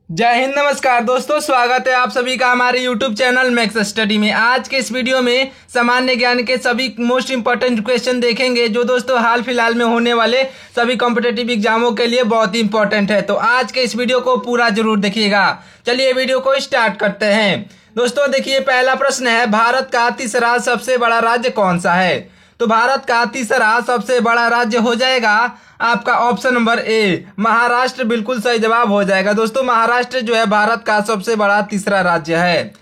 जय हिंद, नमस्कार दोस्तों। स्वागत है आप सभी का हमारे यूट्यूब चैनल मैक्स स्टडी में। आज के इस वीडियो में सामान्य ज्ञान के सभी मोस्ट इंपॉर्टेंट क्वेश्चन देखेंगे जो दोस्तों हाल फिलहाल में होने वाले सभी कॉम्पिटेटिव एग्जामों के लिए बहुत ही इंपॉर्टेंट है। तो आज के इस वीडियो को पूरा जरूर देखिएगा। चलिए वीडियो को स्टार्ट करते हैं। दोस्तों देखिए, पहला प्रश्न है, भारत का तीसरा सबसे बड़ा राज्य कौन सा है? तो भारत का तीसरा सबसे बड़ा राज्य हो जाएगा आपका ऑप्शन नंबर ए, महाराष्ट्र। बिल्कुल सही जवाब हो जाएगा। दोस्तों महाराष्ट्र जो है भारत का सबसे बड़ा तीसरा राज्य है।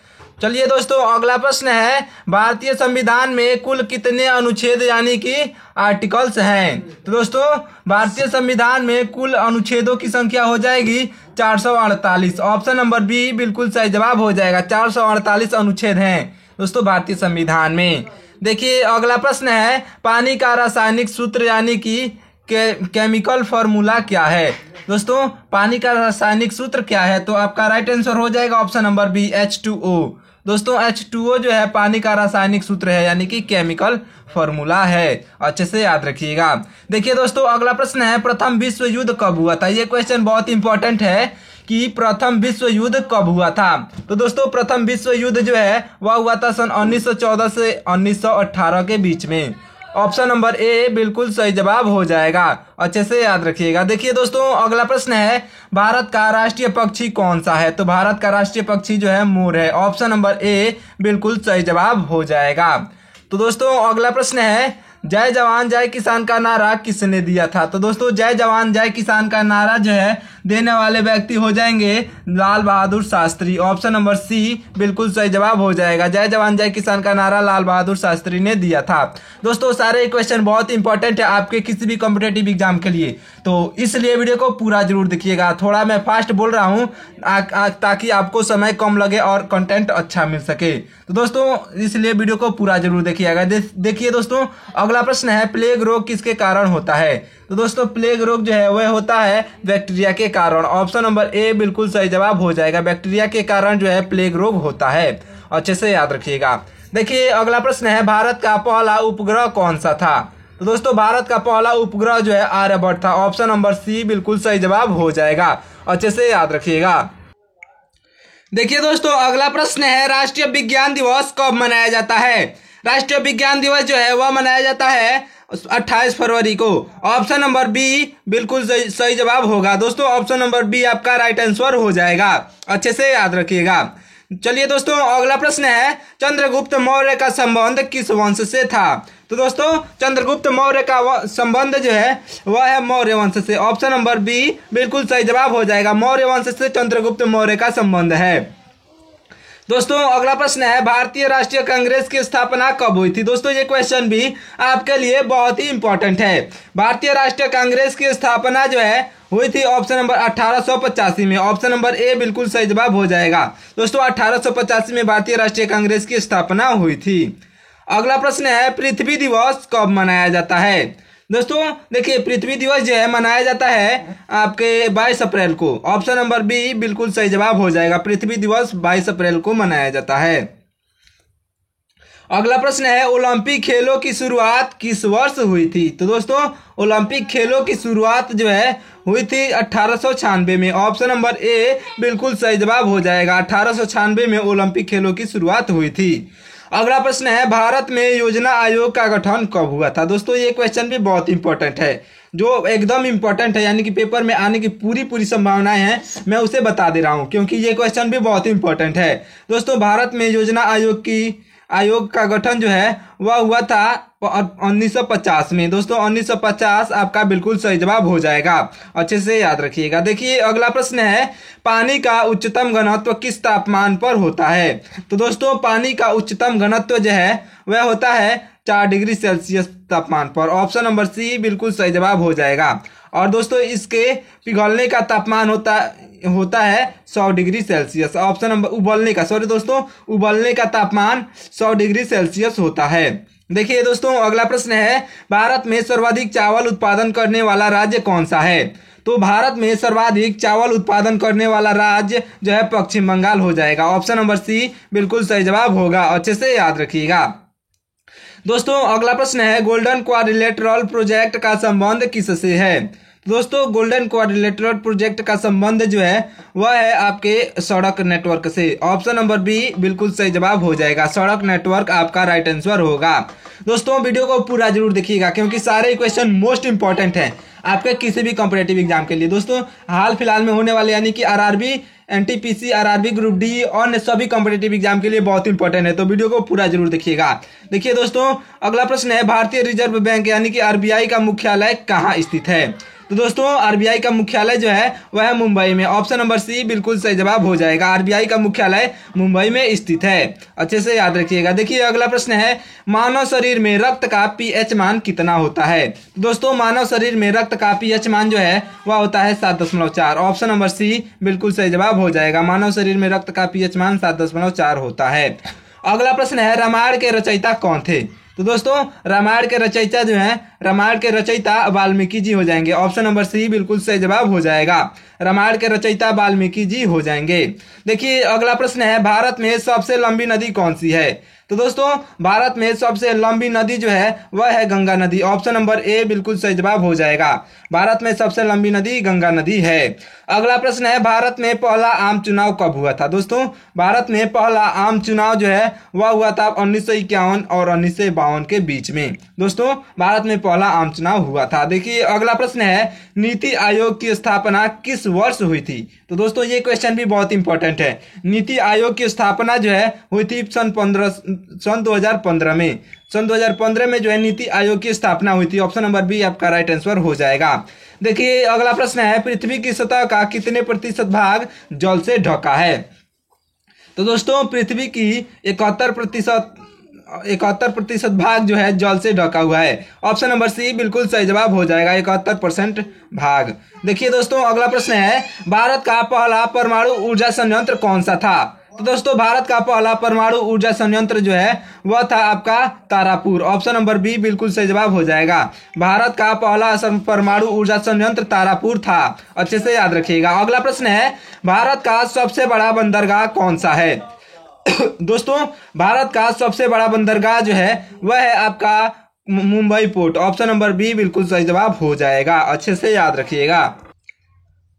चलिए दोस्तों, अगला प्रश्न है, भारतीय संविधान में कुल कितने अनुच्छेद यानी कि आर्टिकल्स हैं? तो दोस्तों भारतीय संविधान में कुल अनुच्छेदों की संख्या हो जाएगी 448। ऑप्शन नंबर बी बिल्कुल सही जवाब हो जाएगा। 448 अनुच्छेद हैं दोस्तों भारतीय संविधान में। देखिए अगला प्रश्न है, पानी का रासायनिक सूत्र यानी कि केमिकल फॉर्मूला क्या है? दोस्तों पानी का रासायनिक सूत्र क्या है? तो आपका राइट आंसर हो जाएगा ऑप्शन नंबर बी, H2O। दोस्तों H2O जो है पानी का रासायनिक सूत्र है यानी कि केमिकल फॉर्मूला है। अच्छे से याद रखिएगा। देखिए दोस्तों अगला प्रश्न है, प्रथम विश्व युद्ध कब हुआ था? ये क्वेश्चन बहुत इंपॉर्टेंट है कि प्रथम विश्व युद्ध कब हुआ था। तो दोस्तों प्रथम विश्व युद्ध जो है वह हुआ था सन 1914 से 1918 के बीच में। ऑप्शन नंबर ए बिल्कुल सही जवाब हो जाएगा। अच्छे से याद रखिएगा। देखिए दोस्तों अगला प्रश्न है, भारत का राष्ट्रीय पक्षी कौन सा है? तो भारत का राष्ट्रीय पक्षी जो है मोर है। ऑप्शन नंबर ए बिल्कुल सही जवाब हो जाएगा। तो दोस्तों अगला प्रश्न है, जय जवान जय किसान का नारा किसने दिया था? तो दोस्तों जय जवान जय किसान का नारा जो है देने वाले व्यक्ति हो जाएंगे लाल बहादुर शास्त्री। ऑप्शन नंबर सी बिल्कुल सही जवाब हो जाएगा। जय जवान जय किसान का नारा लाल बहादुर शास्त्री ने दिया था। दोस्तों सारे क्वेश्चन बहुत इंपॉर्टेंट है आपके किसी भी कॉम्पिटेटिव एग्जाम के लिए, तो इसलिए वीडियो को पूरा जरूर देखिएगा। थोड़ा मैं फास्ट बोल रहा हूँ ताकि आपको समय कम लगे और कंटेंट अच्छा मिल सके। तो दोस्तों इसलिए वीडियो को पूरा जरूर देखिएगा। देखिए दोस्तों अगला प्रश्न है, प्लेग रोग किसके कारण होता है? तो दोस्तों प्लेग रोग जो है वह होता है बैक्टीरिया के कारण। ऑप्शन नंबर ए बिल्कुल सही जवाब हो जाएगा। बैक्टीरिया के कारण जो है प्लेग रोग होता है। अच्छे से याद रखिएगा। देखिए अगला प्रश्न है, भारत का पहला उपग्रह कौन सा था? तो दोस्तों भारत का पहला उपग्रह जो है आर्यभट्ट था। ऑप्शन नंबर सी बिल्कुल सही जवाब हो जाएगा। अच्छे से याद रखिएगा। देखिए दोस्तों अगला प्रश्न है, राष्ट्रीय विज्ञान दिवस कब मनाया जाता है? राष्ट्रीय विज्ञान दिवस जो है वह मनाया जाता है 28 फरवरी को। ऑप्शन नंबर बी बिल्कुल सही जवाब होगा। दोस्तों ऑप्शन नंबर बी आपका राइट आंसर हो जाएगा। अच्छे से याद रखिएगा। चलिए दोस्तों अगला प्रश्न है, चंद्रगुप्त मौर्य का संबंध किस वंश से था? तो दोस्तों चंद्रगुप्त मौर्य का संबंध जो है वह है मौर्य वंश से। ऑप्शन नंबर बी बिल्कुल सही जवाब हो जाएगा। मौर्य वंश से चंद्रगुप्त मौर्य का संबंध है। दोस्तों अगला प्रश्न है, भारतीय राष्ट्रीय कांग्रेस की स्थापना कब हुई थी? दोस्तों ये क्वेश्चन भी आपके लिए बहुत ही इंपॉर्टेंट है। भारतीय राष्ट्रीय कांग्रेस की स्थापना जो है हुई थी ऑप्शन नंबर 1885 में। ऑप्शन नंबर ए बिल्कुल सही जवाब हो जाएगा। दोस्तों 1885 में भारतीय राष्ट्रीय कांग्रेस की स्थापना हुई थी। अगला प्रश्न है, पृथ्वी दिवस कब मनाया जाता है? दोस्तों देखिए पृथ्वी दिवस जो है मनाया जाता है आपके 22 अप्रैल को। ऑप्शन नंबर बी बिल्कुल सही जवाब हो जाएगा। पृथ्वी दिवस 22 अप्रैल को मनाया जाता है। अगला प्रश्न है, ओलंपिक खेलों की शुरुआत किस वर्ष हुई थी? तो दोस्तों ओलंपिक खेलों की शुरुआत जो है हुई थी 1896 में। ऑप्शन नंबर ए बिल्कुल सही जवाब हो जाएगा। 1896 में ओलंपिक खेलों की शुरुआत हुई थी। अगला प्रश्न है, भारत में योजना आयोग का गठन कब हुआ था? दोस्तों ये क्वेश्चन भी बहुत इंपॉर्टेंट है, जो एकदम इंपॉर्टेंट है यानी कि पेपर में आने की पूरी संभावनाएं हैं। मैं उसे बता दे रहा हूं क्योंकि ये क्वेश्चन भी बहुत इंपॉर्टेंट है। दोस्तों भारत में योजना आयोग का गठन जो है वह हुआ था 1950 में। दोस्तों 1950 आपका बिल्कुल सही जवाब हो जाएगा। अच्छे से याद रखिएगा। देखिए अगला प्रश्न है, पानी का उच्चतम घनत्व किस तापमान पर होता है? तो दोस्तों पानी का उच्चतम घनत्व जो है वह होता है 4 डिग्री सेल्सियस तापमान पर। ऑप्शन नंबर सी बिल्कुल सही जवाब हो जाएगा। और दोस्तों इसके पिघलने का तापमान होता है 100 डिग्री सेल्सियस। ऑप्शन नंबर उबलने का तापमान 100 डिग्री सेल्सियस होता है। देखिए दोस्तों अगला प्रश्न है, भारत में सर्वाधिक चावल उत्पादन करने वाला राज्य कौन सा है? तो भारत में सर्वाधिक चावल उत्पादन करने वाला राज्य जो है पश्चिम बंगाल हो जाएगा। ऑप्शन नंबर सी बिल्कुल सही जवाब होगा। अच्छे से याद रखिएगा। दोस्तों अगला प्रश्न है, गोल्डन क्वाड्रिलेटरल प्रोजेक्ट का संबंध किससे है? तो दोस्तों गोल्डन क्वाड्रिलेटरल प्रोजेक्ट का संबंध जो है वह है आपके सड़क नेटवर्क से। ऑप्शन नंबर बी बिल्कुल सही जवाब हो जाएगा, सड़क नेटवर्क आपका राइट आंसर होगा। दोस्तों वीडियो को पूरा जरूर देखिएगा क्योंकि सारे क्वेश्चन मोस्ट इंपॉर्टेंट हैं आपके किसी भी कॉम्पिटेटिव एग्जाम के लिए। दोस्तों हाल फिलहाल में होने वाले यानी कि RRB, NTPC, RRB group D और सभी कॉम्पिटेटिव एग्जाम के लिए बहुत इंपॉर्टेंट है, तो वीडियो को पूरा जरूर देखिएगा। देखिए दोस्तों अगला प्रश्न है, भारतीय रिजर्व बैंक यानी कि आरबीआई का मुख्यालय कहाँ स्थित है? तो दोस्तों आरबीआई का मुख्यालय जो है वह है मुंबई में। ऑप्शन नंबर सी बिल्कुल सही जवाब हो जाएगा, आरबीआई का मुख्यालय मुंबई में स्थित है, अच्छे से याद रखिएगा। देखिए अगला प्रश्न है, मानव शरीर में रक्त का पीएच मान कितना होता है? तो दोस्तों मानव शरीर में रक्त का पीएच मान जो है वह होता है 7.4। ऑप्शन नंबर सी बिल्कुल सही जवाब हो जाएगा, मानव शरीर में रक्त का पीएच मान 7.4 होता है। अगला प्रश्न है, रामायण के रचयिता कौन थे? तो दोस्तों रामायण के रचयिता जो है, रामायण के रचयिता वाल्मीकि जी हो जाएंगे। ऑप्शन नंबर सी बिल्कुल सही जवाब हो जाएगा, रामायण के रचयिता वाल्मीकि जी हो जाएंगे। देखिए अगला प्रश्न है, भारत में सबसे लंबी नदी कौन सी है? तो दोस्तों भारत में सबसे लंबी नदी जो है वह है गंगा नदी। ऑप्शन नंबर ए बिल्कुल सही जवाब हो जाएगा, भारत में सबसे लंबी नदी गंगा नदी है। अगला प्रश्न है, भारत में पहला आम चुनाव कब हुआ था? दोस्तों भारत में पहला आम चुनाव जो है वह हुआ था 1951 और 1952 के बीच में। दोस्तों भारत में पहला आम चुनाव हुआ था। देखिए अगला प्रश्न है, नीति आयोग की स्थापना किस वर्ष हुई थी? तो दोस्तों ये क्वेश्चन भी बहुत इंपॉर्टेंट है। नीति आयोग की स्थापना जो है हुई थी सन 2015 में। सन 2015 में जो है नीति आयोग की स्थापना हुई थी। ऑप्शन नंबर बी आपका राइट आंसर हो जाएगा। देखिए अगला प्रश्न है, पृथ्वी की सतह का कितने प्रतिशत भाग जल से ढका है? तो दोस्तों पृथ्वी की 71% भाग जो है जल से ढका हुआ है। ऑप्शन नंबर सी बिल्कुल सही जवाब हो जाएगा, 71% भाग। देखिए दोस्तों अगला प्रश्न है, भारत का पहला परमाणु ऊर्जा संयंत्र कौन सा था? तो दोस्तों भारत का पहला परमाणु ऊर्जा संयंत्र जो है वह था आपका तारापुर। ऑप्शन नंबर बी बिल्कुल सही जवाब हो जाएगा, भारत का पहला परमाणु ऊर्जा संयंत्र तारापुर था, अच्छे से याद रखिएगा। अगला प्रश्न है, भारत का सबसे बड़ा बंदरगाह कौन सा है? दोस्तों भारत का सबसे बड़ा बंदरगाह जो है वह है आपका Mumbai port. Option number B बिल्कुल सही जवाब हो जाएगा, अच्छे से याद रखिएगा।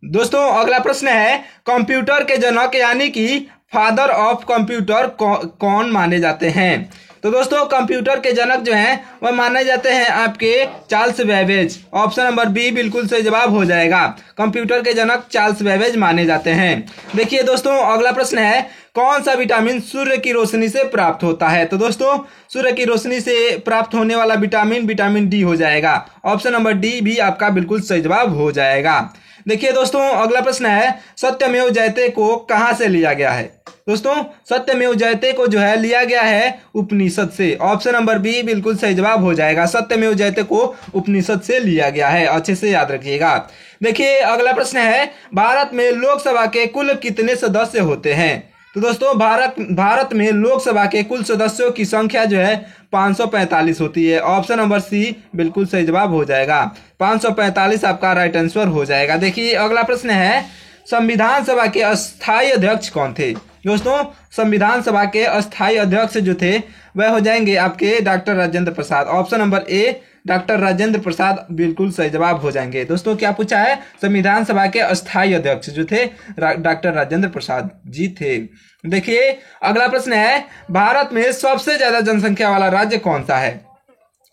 दोस्तों अगला प्रश्न है, कंप्यूटर के जनक यानी कि फादर ऑफ कंप्यूटर कौन माने जाते हैं? तो दोस्तों कंप्यूटर के जनक जो हैं वह माने जाते हैं आपके Charles Babbage. Option number B बिल्कुल सही जवाब हो जाएगा, कंप्यूटर के जनक चार्ल्स बेबेज माने जाते हैं। देखिए दोस्तों अगला प्रश्न है, कौन सा विटामिन सूर्य की रोशनी से प्राप्त होता है? तो दोस्तों सूर्य की रोशनी से प्राप्त होने वाला विटामिन डी हो जाएगा। ऑप्शन नंबर डी भी आपका बिल्कुल सही जवाब हो जाएगा। देखिए दोस्तों अगला प्रश्न है, सत्यमेव जयते को कहाँ से लिया गया है? दोस्तों सत्यमेव जयते को जो है लिया गया है उपनिषद से। ऑप्शन नंबर बी बिल्कुल सही जवाब हो जाएगा, सत्यमेव जयते को उपनिषद से लिया गया है, अच्छे से याद रखिएगा। देखिए अगला प्रश्न है, भारत में लोकसभा के कुल कितने सदस्य होते हैं? तो दोस्तों भारत में लोकसभा के कुल सदस्यों की संख्या जो है 545 होती है। ऑप्शन नंबर सी बिल्कुल सही जवाब हो जाएगा, 545 आपका राइट आंसर हो जाएगा। देखिए अगला प्रश्न है, संविधान सभा के अस्थायी अध्यक्ष कौन थे? दोस्तों संविधान सभा के अस्थायी अध्यक्ष जो थे वह हो जाएंगे आपके doctor Rajendra Prasad. Option number A doctor Rajendra Prasad बिल्कुल सही जवाब हो जाएंगे। दोस्तों क्या पूछा है, संविधान सभा के अस्थायी अध्यक्ष जो थे डॉक्टर राजेंद्र प्रसाद जी थे। देखिए अगला प्रश्न है, भारत में सबसे ज्यादा जनसंख्या वाला राज्य कौन सा है?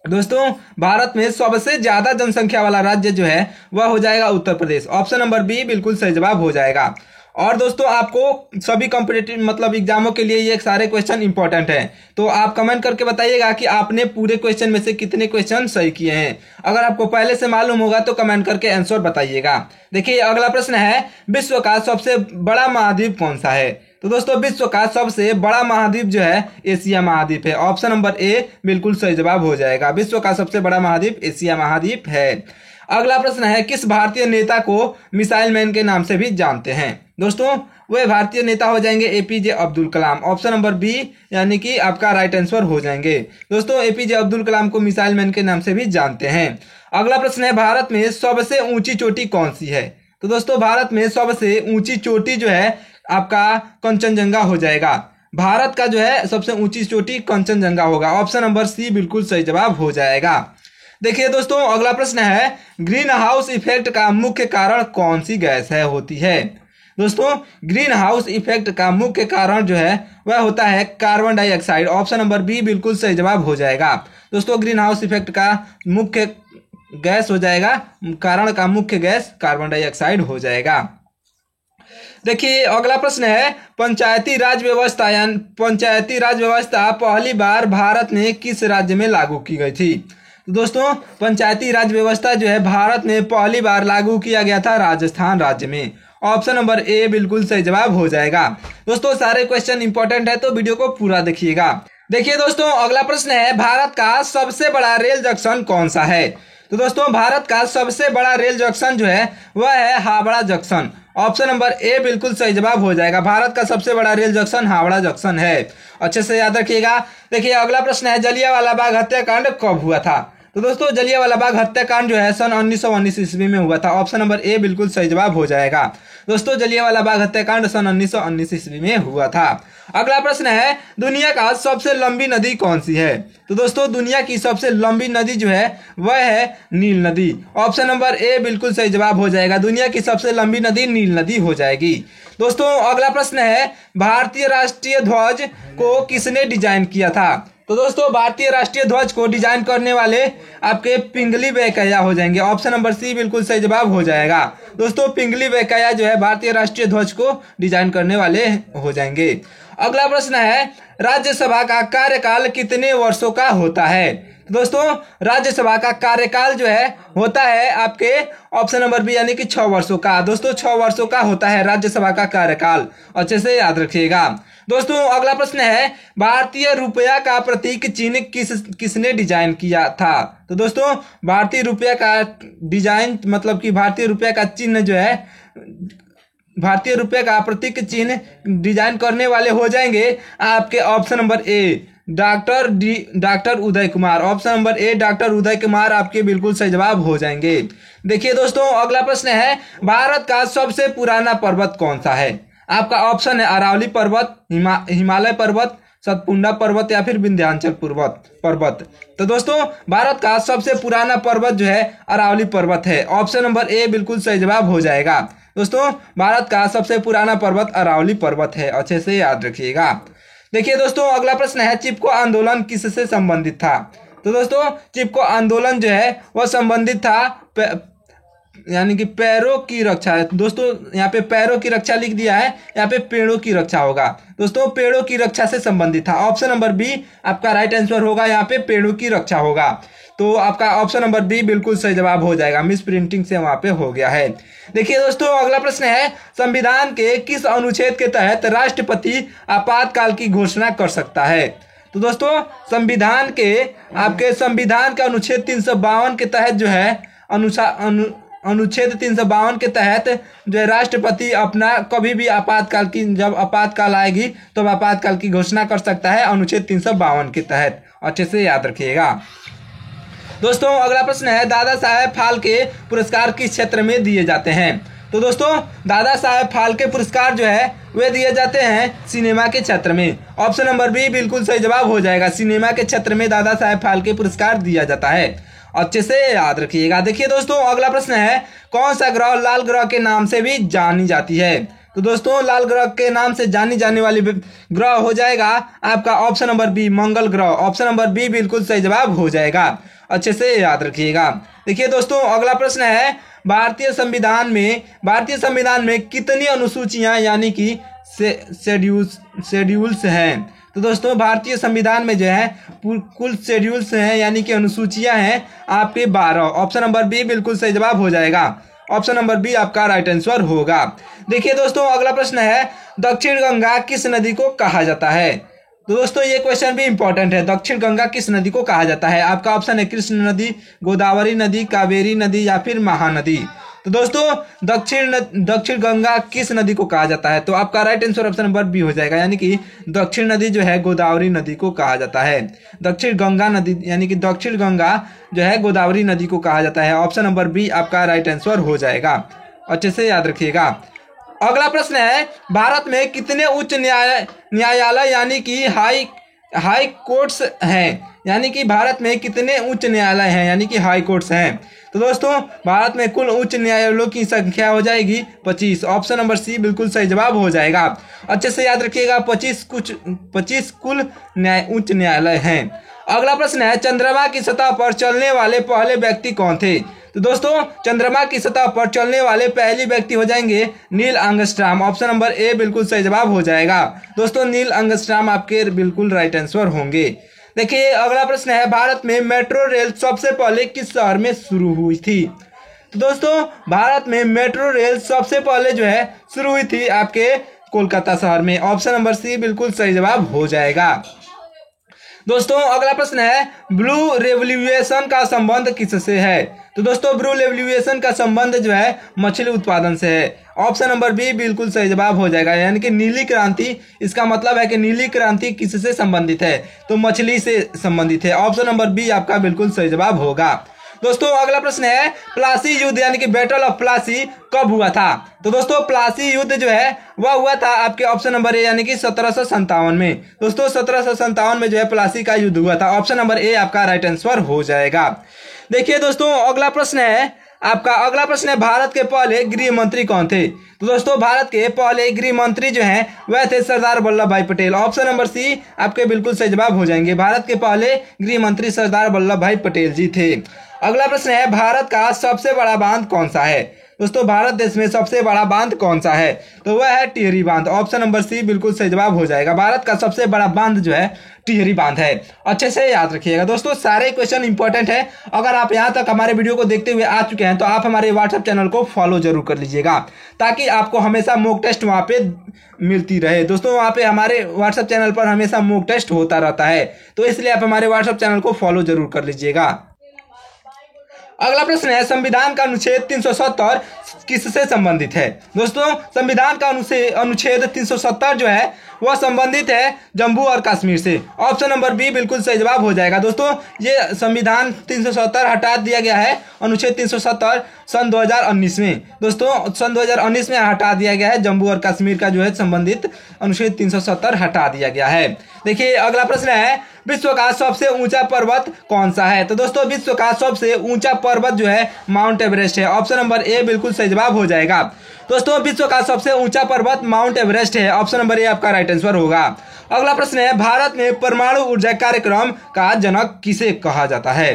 दोस्तों भारत में सबसे ज्यादा जनसंख्या वाला राज्य जो है वह हो जाएगा Uttar Pradesh. Option number B बिल्कुल सही जवाब हो जाएगा। और दोस्तों आपको सभी कॉम्पिटिटिव मतलब एग्जामों के लिए ये सारे क्वेश्चन इंपॉर्टेंट हैं, तो आप कमेंट करके बताइएगा कि आपने पूरे क्वेश्चन में से कितने क्वेश्चन सही किए हैं। अगर आपको पहले से मालूम होगा तो कमेंट करके आंसर बताइएगा। देखिए अगला प्रश्न है, विश्व का सबसे बड़ा महाद्वीप कौन सा है? तो दोस्तों विश्व का सबसे बड़ा महाद्वीप जो है एशिया महाद्वीप है। ऑप्शन नंबर ए बिल्कुल सही जवाब हो जाएगा, विश्व का सबसे बड़ा महाद्वीप एशिया महाद्वीप है। अगला प्रश्न है, किस भारतीय नेता को मिसाइल मैन के नाम से भी जानते हैं? दोस्तों वह भारतीय नेता हो जाएंगे APJ Abdul Kalam. Option number B यानी कि आपका राइट आंसर हो जाएंगे। दोस्तों एपीजे अब्दुल कलाम को मिसाइल मैन के नाम से भी जानते हैं। अगला प्रश्न है, भारत में सबसे ऊंची चोटी कौन सी है? तो दोस्तों भारत में सबसे ऊंची चोटी जो है आपका कंचनजंगा हो जाएगा। भारत का जो है सबसे ऊंची चोटी कंचनजंगा होगा। ऑप्शन नंबर सी बिल्कुल सही जवाब हो जाएगा। देखिए दोस्तों, अगला प्रश्न है ग्रीन हाउस इफेक्ट का मुख्य कारण कौन सी गैस है होती है। दोस्तों, ग्रीन हाउस इफेक्ट का मुख्य कारण जो है वह होता है carbon dioxide. Option number B बिल्कुल सही जवाब हो जाएगा। दोस्तों, ग्रीन हाउस इफेक्ट का मुख्य गैस हो जाएगा, कारण का मुख्य गैस कार्बन डाइऑक्साइड हो जाएगा। देखिए अगला प्रश्न है पंचायती राज व्यवस्था यानी पंचायती राज व्यवस्था पहली बार भारत में किस राज्य में लागू की गई थी। तो दोस्तों, पंचायती राज व्यवस्था जो है भारत में पहली बार लागू किया गया था राजस्थान राज्य में। ऑप्शन नंबर ए बिल्कुल सही जवाब हो जाएगा। दोस्तों, सारे क्वेश्चन इंपॉर्टेंट है तो वीडियो को पूरा देखिएगा। देखिए दोस्तों, अगला प्रश्न है भारत का सबसे बड़ा रेल जंक्शन कौन सा है। तो दोस्तों, भारत का सबसे बड़ा रेल जंक्शन जो है वह है हावड़ा जंक्शन। ऑप्शन नंबर ए बिल्कुल सही जवाब हो जाएगा। भारत का सबसे बड़ा रेल जंक्शन हावड़ा जंक्शन है, अच्छे से याद रखिएगा। देखिए अगला प्रश्न है जलियांवाला बाग हत्याकांड कब हुआ था। तो दोस्तों, जलियांवाला बाग हत्याकांड जो है सन 1919 ईस्वी में हुआ था। ऑप्शन नंबर ए बिल्कुल सही जवाब हो जाएगा। दोस्तों, जलियांवाला बाग हत्याकांड सन 1919 ईस्वी में हुआ था। अगला प्रश्न है दुनिया का सबसे लंबी नदी कौन सी है। तो दोस्तों, दुनिया की सबसे लंबी नदी जो है वह है नील नदी। ऑप्शन नंबर ए बिल्कुल सही जवाब हो जाएगा। दुनिया की सबसे लंबी नदी नील नदी हो जाएगी। दोस्तों, अगला प्रश्न है भारतीय राष्ट्रीय ध्वज को किसने डिजाइन किया था। तो दोस्तों, भारतीय राष्ट्रीय ध्वज को डिजाइन करने वाले आपके पिंगली वेंकैया हो जाएंगे। ऑप्शन नंबर सी बिल्कुल सही जवाब हो जाएगा। दोस्तों, पिंगली वेंकैया जो है भारतीय राष्ट्रीय ध्वज को डिजाइन करने वाले हो जाएंगे। अगला प्रश्न है राज्यसभा का कार्यकाल कितने वर्षों का होता है। दोस्तों, राज्यसभा का कार्यकाल जो है होता है आपके ऑप्शन नंबर बी यानी कि 6 वर्षों का। दोस्तों, 6 वर्षों का होता है राज्यसभा का कार्यकाल, अच्छे से याद रखिएगा। दोस्तों, अगला प्रश्न है भारतीय रुपया का प्रतीक चिन्ह किसने डिजाइन किया था। तो दोस्तों, भारतीय रुपया का डिजाइन मतलब कि भारतीय रुपया का चिन्ह जो है भारतीय रुपये का प्रतीक चिन्ह डिजाइन करने वाले हो जाएंगे आपके option number A doctor Uday Kumar. Option number A doctor Uday Kumar आपके बिल्कुल सही जवाब हो जाएंगे। देखिए दोस्तों, अगला प्रश्न है भारत का सबसे पुराना पर्वत कौन सा है। आपका ऑप्शन है अरावली पर्वत, हिमालय पर्वत, सतपुंडा पर्वत या फिर विंध्याचल पर्वत। तो दोस्तों, भारत का सबसे पुराना पर्वत जो है अरावली पर्वत है। ऑप्शन नंबर ए बिल्कुल सही जवाब हो जाएगा। दोस्तों, भारत का सबसे पुराना पर्वत अरावली पर्वत है, अच्छे से याद रखिएगा। देखिए दोस्तों, अगला प्रश्न है चिपको आंदोलन किससे संबंधित था। तो दोस्तों, चिपको आंदोलन जो है वह संबंधित था यानी कि पैरों की रक्षा है। दोस्तों, यहाँ पे पैरों की रक्षा लिख दिया है, यहाँ पे पेड़ों की रक्षा होगा। दोस्तों, पेड़ों की रक्षा से संबंधित था। ऑप्शन नंबर बी आपका राइट आंसर होगा, यहाँ पे पेड़ों की रक्षा होगा। तो आपका ऑप्शन नंबर बी बिल्कुल सही जवाब हो जाएगा, मिस प्रिंटिंग से वहां पे हो गया है। देखिए दोस्तों, अगला प्रश्न है संविधान के किस अनुच्छेद के तहत राष्ट्रपति आपातकाल की घोषणा कर सकता है। तो दोस्तों, संविधान का अनुच्छेद 352 के तहत जो है अनुच्छेद 352 के तहत जो है राष्ट्रपति अपना कभी भी आपातकाल की जब आपातकाल आएगी तो आपातकाल की घोषणा कर सकता है अनुच्छेद 352 के तहत, अच्छे से याद रखिएगा। दोस्तों, अगला प्रश्न है दादा साहेब फाल्के पुरस्कार किस क्षेत्र में दिए जाते हैं। तो दोस्तों, दादा साहेब फाल्के पुरस्कार जो है वे दिए जाते हैं सिनेमा के क्षेत्र में। ऑप्शन नंबर बी बिल्कुल सही जवाब हो जाएगा। सिनेमा के क्षेत्र में दादा साहेब फाल्के पुरस्कार दिया जाता है, अच्छे से याद रखिएगा। देखिए दोस्तों, अगला प्रश्न है कौन सा ग्रह लाल ग्रह के नाम से भी जानी जाती है। तो दोस्तों, लाल ग्रह के नाम से जानी जाने वाली ग्रह हो जाएगा आपका ऑप्शन नंबर बी मंगल ग्रह। ऑप्शन नंबर बी बिल्कुल सही जवाब हो जाएगा, अच्छे से याद रखिएगा। देखिए दोस्तों, अगला प्रश्न है भारतीय संविधान में कितनी अनुसूचियां यानी कि शेड्यूल्स हैं। तो दोस्तों, भारतीय संविधान में जो है कुल शेड्यूल्स हैं यानी कि अनुसूचियां हैं आपके 12। ऑप्शन नंबर बी बिल्कुल सही जवाब हो जाएगा। ऑप्शन नंबर बी आपका राइट आंसर होगा। देखिए दोस्तों, अगला प्रश्न है दक्षिण गंगा किस नदी को कहा जाता है। तो दोस्तों, ये क्वेश्चन भी इंपॉर्टेंट है। दक्षिण गंगा किस नदी को कहा जाता है। आपका ऑप्शन है कृष्ण नदी, गोदावरी नदी, कावेरी नदी या फिर महानदी। तो दोस्तों, दक्षिण गंगा किस नदी को कहा जाता है। तो आपका right answer option number B हो जाएगा, यानी कि दक्षिण नदी जो है गोदावरी नदी को कहा जाता है। दक्षिण गंगा नदी यानी कि दक्षिण गंगा जो है गोदावरी नदी को कहा जाता है। ऑप्शन नंबर बी आपका राइट आंसर हो जाएगा, अच्छे से याद रखिएगा। अगला प्रश्न है भारत में कितने उच्च न्यायालय यानी कि हाई हाई कोर्ट्स हैं, यानी कि भारत में कितने उच्च न्यायालय हैं, यानी कि हाई कोर्ट्स हैं। तो दोस्तों भारत में कुल उच्च न्यायालयों की संख्या हो जाएगी 25। ऑप्शन नंबर सी बिल्कुल सही जवाब हो जाएगा। अच्छे से याद रखिएगा, 25 कुल उच्च न्यायालय हैं। अगला प्रश्न है, चंद्रमा की सतह पर चलने वाले पहले व्यक्ति कौन थे? तो दोस्तों चंद्रमा की सतह पर चलने वाले पहले व्यक्ति हो जाएंगे नील आर्मस्ट्रांग। ऑप्शन नंबर ए बिल्कुल सही जवाब हो जाएगा। दोस्तों नील आर्मस्ट्रांग आपके बिल्कुल राइट आंसर होंगे। देखिए अगला प्रश्न है, भारत में मेट्रो रेल सबसे पहले किस शहर में शुरू हुई थी? तो दोस्तों भारत में मेट्रो रेल सबसे पहले जो है शुरू हुई थी आपके कोलकाता शहर में। ऑप्शन नंबर सी बिल्कुल सही जवाब हो जाएगा। दोस्तों अगला प्रश्न है, ब्लू रेवोल्यूशन का संबंध किससे है? तो दोस्तों ब्लू रेवोल्यूशन का संबंध जो है मछली उत्पादन से है। ऑप्शन नंबर बी बिल्कुल सही जवाब हो जाएगा, यानी कि नीली क्रांति, इसका मतलब है कि नीली क्रांति किससे संबंधित है? तो मछली से संबंधित है। ऑप्शन नंबर बी आपका बिल्कुल सही जवाब होगा। दोस्तों अगला प्रश्न है, प्लासी युद्ध यानी कि बैटल ऑफ प्लासी कब हुआ था? तो दोस्तों प्लासी युद्ध जो है वह हुआ था आपके ऑप्शन नंबर ए यानी कि 1757 में। दोस्तों 1757 में जो है प्लासी का युद्ध हुआ था। ऑप्शन नंबर ए आपका राइट आंसर हो जाएगा। देखिए दोस्तों अगला प्रश्न है आपका, अगला प्रश्न है, भारत के पहले गृह मंत्री कौन थे? तो दोस्तों भारत के पहले गृह मंत्री जो हैं वह थे सरदार वल्लभ भाई पटेल। ऑप्शन नंबर सी आपके बिल्कुल सही जवाब हो जाएंगे। भारत के पहले गृह मंत्री सरदार वल्लभ भाई पटेल जी थे। अगला प्रश्न है, भारत का सबसे बड़ा बांध कौन सा है? दोस्तों भारत देश में सबसे बड़ा बांध कौन सा है? तो वह है टिहरी बांध। ऑप्शन नंबर सी बिल्कुल सही जवाब हो जाएगा। भारत का सबसे बड़ा बांध जो है टिहरी बांध है। अच्छे से याद रखिएगा। दोस्तों सारे क्वेश्चन इंपॉर्टेंट है। अगर आप यहाँ तक हमारे वीडियो को देखते हुए आ चुके हैं तो आप हमारे व्हाट्सएप चैनल को फॉलो जरूर कर लीजिएगा, ताकि आपको हमेशा मॉक टेस्ट वहाँ पे मिलती रहे। दोस्तों वहाँ पे हमारे व्हाट्सएप चैनल पर हमेशा मॉक टेस्ट होता रहता है, तो इसलिए आप हमारे व्हाट्सएप चैनल को फॉलो जरूर कर लीजिएगा। अगला प्रश्न है, संविधान का अनुच्छेद 370 किससे संबंधित है? दोस्तों संविधान का अनुच्छेद 370 जो है वह संबंधित है जम्मू और कश्मीर से। ऑप्शन नंबर बी बिल्कुल सही जवाब हो जाएगा। दोस्तों ये संविधान 370 हटा दिया गया है, अनुच्छेद 370 सन 2019 में। दोस्तों सन 2019 में हटा दिया गया है, जम्मू और कश्मीर का जो है संबंधित अनुच्छेद 370 हटा दिया गया है। देखिए अगला प्रश्न है, विश्व का सबसे ऊंचा पर्वत कौन सा है? तो दोस्तों विश्व का सबसे ऊंचा पर्वत जो है माउंट एवरेस्ट है। ऑप्शन नंबर ए बिल्कुल सही जवाब हो जाएगा। दोस्तों विश्व का सबसे ऊंचा पर्वत माउंट एवरेस्ट है। ऑप्शन नंबर ए आपका राइट आंसर होगा। अगला प्रश्न है, भारत में परमाणु ऊर्जा कार्यक्रम का जनक किसे कहा जाता है?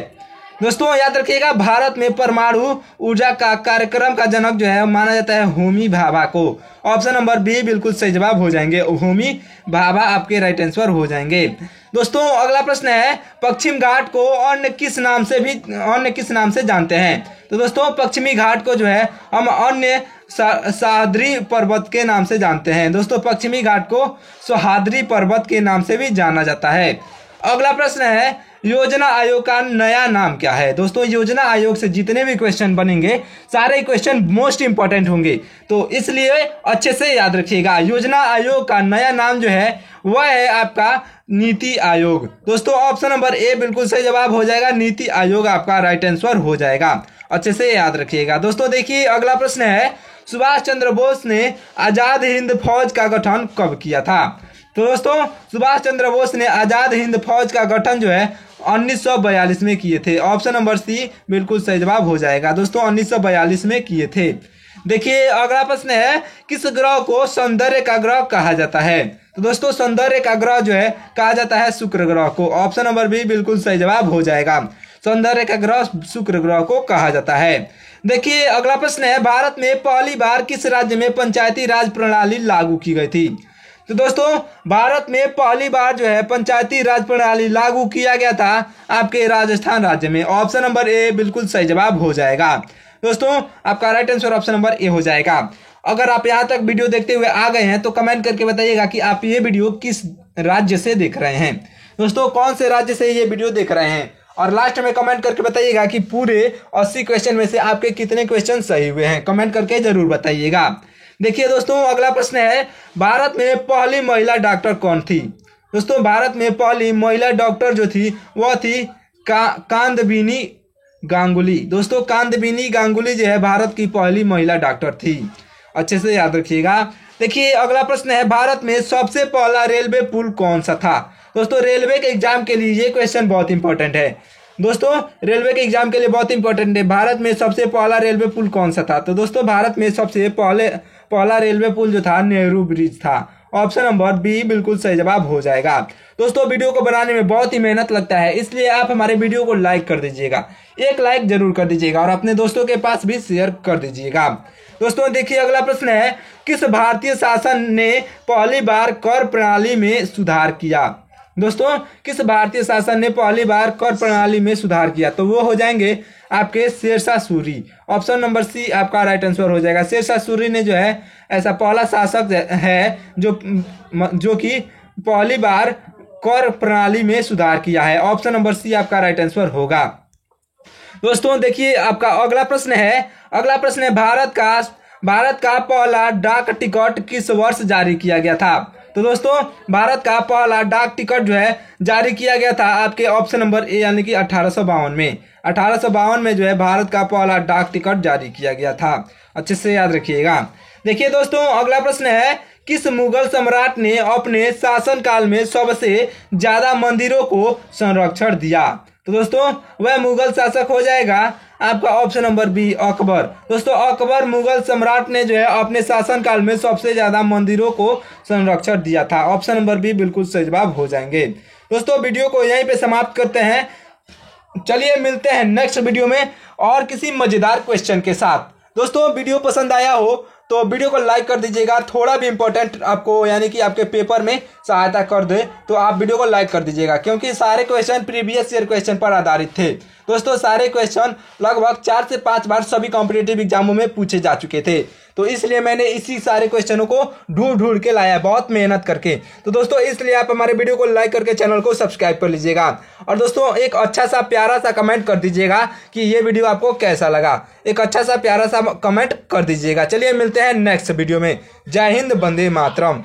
दोस्तों याद रखिएगा, भारत में परमाणु ऊर्जा का कार्यक्रम का जनक जो है माना जाता है होमी भाभा को। ऑप्शन नंबर बी बिल्कुल सही जवाब हो जाएंगे। होमी भाभा आपके राइट आंसर हो जाएंगे। दोस्तों अगला प्रश्न है, पश्चिम घाट को अन्य किस नाम से जानते हैं? तो दोस्तों पश्चिमी घाट को जो है हम अन्य सह्याद्री पर्वत के नाम से जानते हैं। दोस्तों पश्चिमी घाट को सह्याद्री पर्वत के नाम से भी जाना जाता है। अगला प्रश्न है, योजना आयोग का नया नाम क्या है? दोस्तों योजना आयोग से जितने भी क्वेश्चन बनेंगे सारे क्वेश्चन मोस्ट इंपॉर्टेंट होंगे, तो इसलिए अच्छे से याद रखिएगा। योजना आयोग का नया नाम जो है वह है आपका नीति आयोग। दोस्तों ऑप्शन नंबर ए बिल्कुल सही जवाब हो जाएगा। नीति आयोग आपका राइट आंसर हो जाएगा। अच्छे से याद रखिएगा। दोस्तों देखिए अगला प्रश्न है, सुभाष चंद्र बोस ने आजाद हिंद फौज का गठन कब किया था? तो दोस्तों सुभाष चंद्र बोस ने आजाद हिंद फौज का गठन जो है 1942 में किए थे। ऑप्शन नंबर सी बिल्कुल सही जवाब हो जाएगा। दोस्तों 1942 में किए थे। देखिए अगला प्रश्न है, किस ग्रह को सौंदर्य का ग्रह कहा जाता है? तो दोस्तों सौंदर्य का ग्रह जो है कहा जाता है शुक्र ग्रह को। ऑप्शन नंबर बी बिल्कुल सही जवाब हो जाएगा। सौंदर्य का ग्रह शुक्र ग्रह को कहा जाता है। देखिए अगला प्रश्न है, भारत में पहली बार किस राज्य में पंचायती राज प्रणाली लागू की गई थी? तो दोस्तों भारत में पहली बार जो है पंचायती राज प्रणाली लागू किया गया था आपके राजस्थान राज्य में। ऑप्शन नंबर ए बिल्कुल सही जवाब हो जाएगा। दोस्तों आपका राइट आंसर ऑप्शन नंबर ए हो जाएगा। अगर आप यहाँ तक वीडियो देखते हुए आ गए हैं तो कमेंट करके बताइएगा कि आप ये वीडियो किस राज्य से देख रहे हैं। दोस्तों कौन से राज्य से ये वीडियो देख रहे हैं, और लास्ट में कमेंट करके बताइएगा कि पूरे 80 क्वेश्चन में से आपके कितने क्वेश्चन सही हुए हैं। कमेंट करके जरूर बताइएगा। देखिए दोस्तों अगला प्रश्न है, भारत में पहली महिला डॉक्टर कौन थी? दोस्तों भारत में पहली महिला डॉक्टर जो थी वह थी कांदबिनी गांगुली। दोस्तों कांदबिनी गांगुली जो है भारत की पहली महिला डॉक्टर थी। अच्छे से याद रखिएगा। देखिए अगला प्रश्न है, भारत में सबसे पहला रेलवे पुल कौन सा था? दोस्तों रेलवे के एग्जाम के लिए ये क्वेश्चन बहुत इंपॉर्टेंट है। दोस्तों रेलवे के एग्जाम के लिए बहुत इंपॉर्टेंट है। भारत में सबसे पहला रेलवे पुल कौन सा था? तो दोस्तों भारत में सबसे पहला रेलवे पुल जो था नेहरू ब्रिज था। ऑप्शन नंबर बी बिल्कुल सही जवाब हो जाएगा। दोस्तों वीडियो को बनाने में बहुत ही मेहनत लगता है, इसलिए आप हमारे वीडियो को लाइक कर दीजिएगा, एक लाइक जरूर कर दीजिएगा और अपने दोस्तों के पास भी शेयर कर दीजिएगा। दोस्तों देखिए अगला प्रश्न है, किस भारतीय शासन ने पहली बार कर प्रणाली में सुधार किया? दोस्तों किस भारतीय शासन ने पहली बार कर प्रणाली में सुधार किया? तो वो हो जाएंगे आपके Shershah Suri. Option number C आपका राइट आंसर हो जाएगा। शेरशाह सूरी ने जो है ऐसा पहला शासक है जो कि पहली बार कर प्रणाली में सुधार किया है। ऑप्शन नंबर सी आपका राइट आंसर होगा। दोस्तों देखिए आपका अगला प्रश्न है, भारत का पहला डाक टिकट किस वर्ष जारी किया गया था? तो दोस्तों भारत का पहला डाक टिकट जो है जारी किया गया था आपके ऑप्शन नंबर ए यानी कि 1852 में। 1852 में जो है भारत का पहला डाक टिकट जारी किया गया था। अच्छे से याद रखिएगा। देखिए दोस्तों अगला प्रश्न है, किस मुगल सम्राट ने अपने शासनकाल में सबसे ज्यादा मंदिरों को संरक्षण दिया? तो दोस्तों वह मुगल शासक हो जाएगा आपका ऑप्शन नंबर बी अकबर। दोस्तों अकबर मुगल सम्राट ने जो है अपने शासनकाल में सबसे ज्यादा मंदिरों को संरक्षण दिया था। ऑप्शन नंबर बी बिल्कुल सही जवाब हो जाएंगे। दोस्तों वीडियो को यहीं पे समाप्त करते हैं। चलिए मिलते हैं नेक्स्ट वीडियो में और किसी मजेदार क्वेश्चन के साथ। दोस्तों वीडियो पसंद आया हो तो वीडियो को लाइक कर दीजिएगा। थोड़ा भी इंपॉर्टेंट आपको यानी कि आपके पेपर में सहायता कर दे तो आप वीडियो को लाइक कर दीजिएगा, क्योंकि सारे क्वेश्चन प्रीवियस ईयर क्वेश्चन पर आधारित थे। दोस्तों सारे क्वेश्चन लगभग 4 से 5 बार सभी कॉम्पिटिटिव एग्जामों में पूछे जा चुके थे, तो इसलिए मैंने इसी सारे क्वेश्चनों को ढूंढ के लाया बहुत मेहनत करके। तो दोस्तों इसलिए आप हमारे वीडियो को लाइक करके चैनल को सब्सक्राइब कर लीजिएगा और दोस्तों एक अच्छा सा प्यारा सा कमेंट कर दीजिएगा कि ये वीडियो आपको कैसा लगा। एक अच्छा सा प्यारा सा कमेंट कर दीजिएगा। चलिए मिलते हैं नेक्स्ट वीडियो में। जय हिंद, वंदे मातरम।